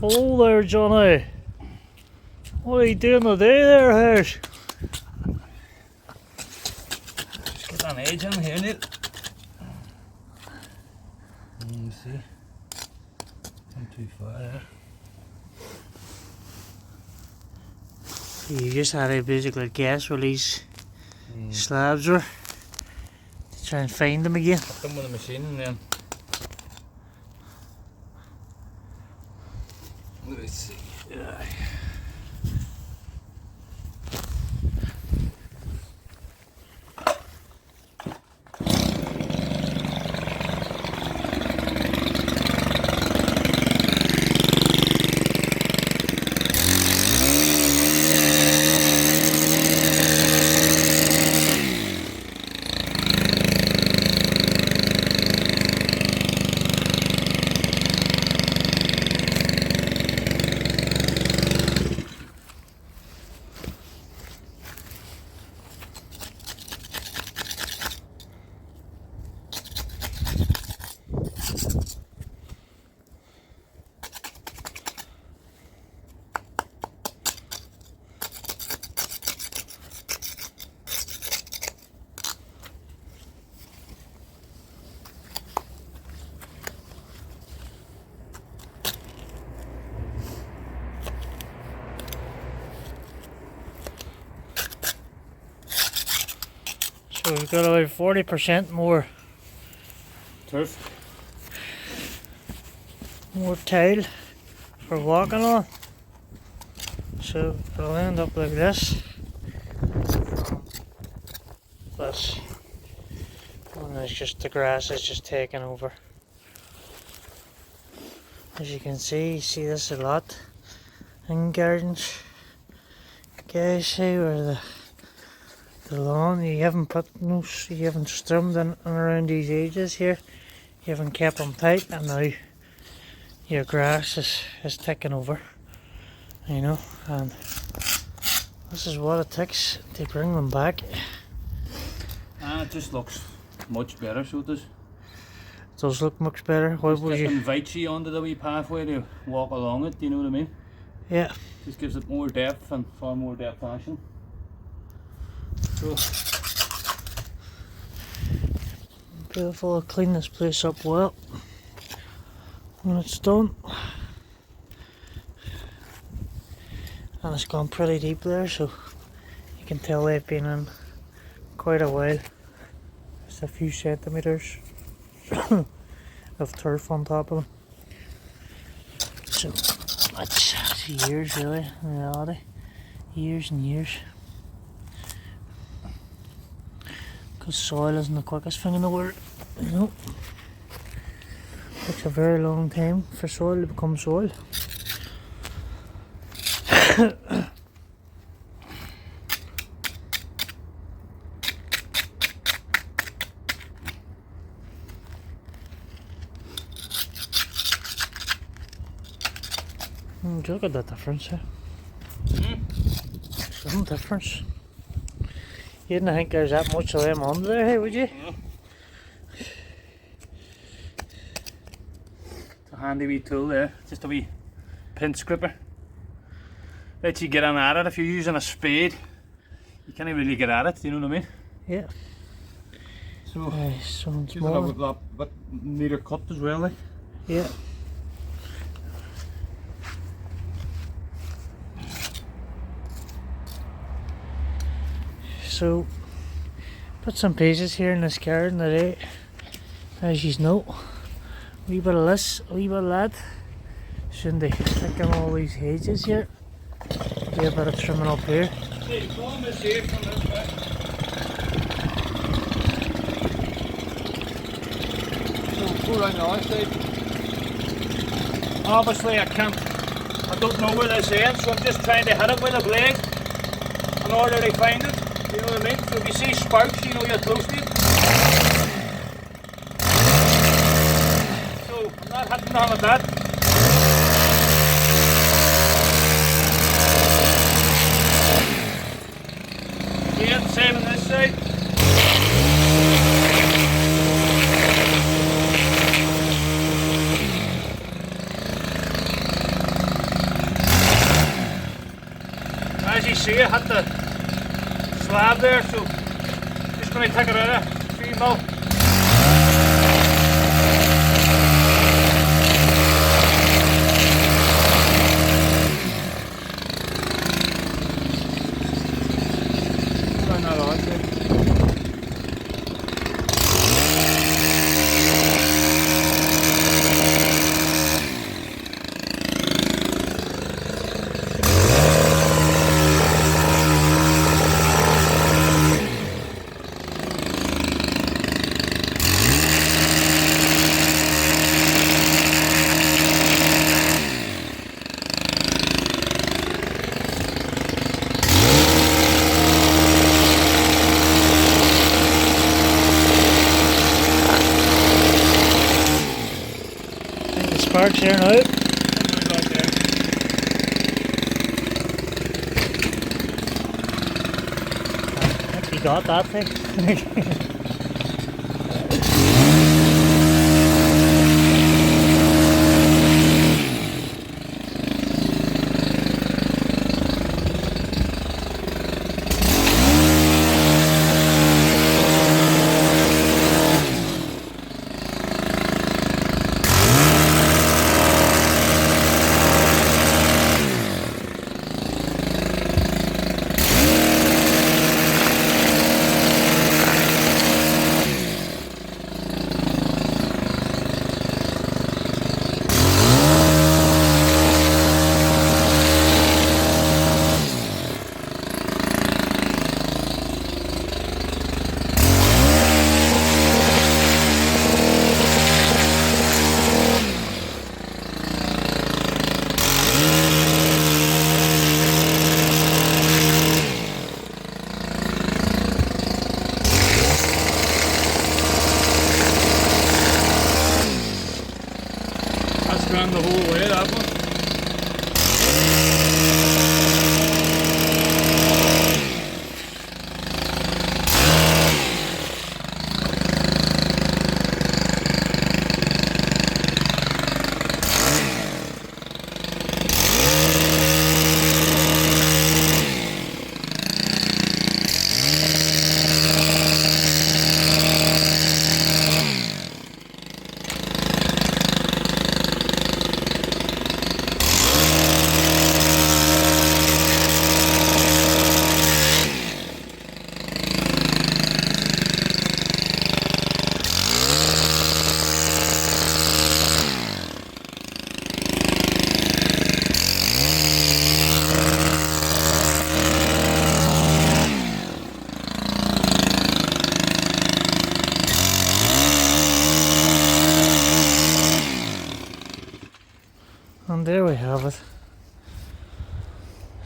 Hello there, Johnny. What are you doing today there, Hirsch? Just get an edge on here, Neil. You see? Not too far there. You just had to basically guess where these slabs were to try and find them again. Put them with the machine and then. Let's see. So we've got about 40% more Turf. more tile for walking on. So it'll end up like this. But and it's just the grass is just taking over. As you can see this a lot in gardens. Guys, see where the lawn, you haven't trimmed in and around these edges here. You haven't kept them tight, and now your grass is taking over, you know, and this is what it takes to bring them back. It just looks much better, so it does. It does look much better. Why would you invite you onto the wee pathway to walk along it, do you know what I mean? Yeah. Just gives it more depth and far more depth action. So beautiful, I'll clean this place up well when it's done. And it's gone pretty deep there, so you can tell they've been in quite a while. Just a few centimeters of turf on top of them. So that's years really, in reality. Years and years. Because soil isn't the quickest thing in the world, you know. Takes a very long time for soil to become soil. Look at that difference here. Some difference. You didn't think there's that much of them on there, hey, would you? it's a handy wee tool there, just a wee pinch gripper. Lets you get on at it. If you're using a spade, you can't really get at it, do you know what I mean? Yeah. So, so it's a bit neater cut as well, like. Yeah. So, put some pieces here in this garden today, as you know. A wee bit of this, a wee bit of that. Shouldn't they picking all these hedges here? Do a bit of trimming up here. Hey, comb is here from this way. So, go around the other side. Obviously, I don't know where this ends, so I'm just trying to hit it with a blade in order to find it. You know what I mean? So if you see sparks, you know you're close to it. So I'm not hitting none of that. Again, same on this side. you see it hit the slab there, so just going to take it out of 3 mil. Turn that on, see. Sparks here now. I think we got that thing. Ran the whole way, that one. And there we have it.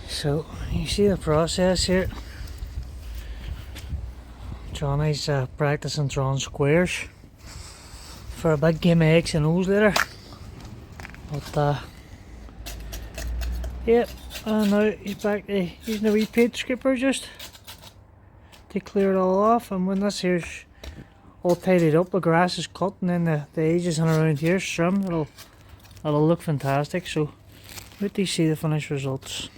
So you see the process here. Johnny's practicing drawing squares for a big game of X and O's later. But yeah, and now he's back to using a wee paint scraper just to clear it all off. And when this here's all tidied up, the grass is cut and then the edges and around here trimmed, it'll look fantastic. So wait till you see the finished results.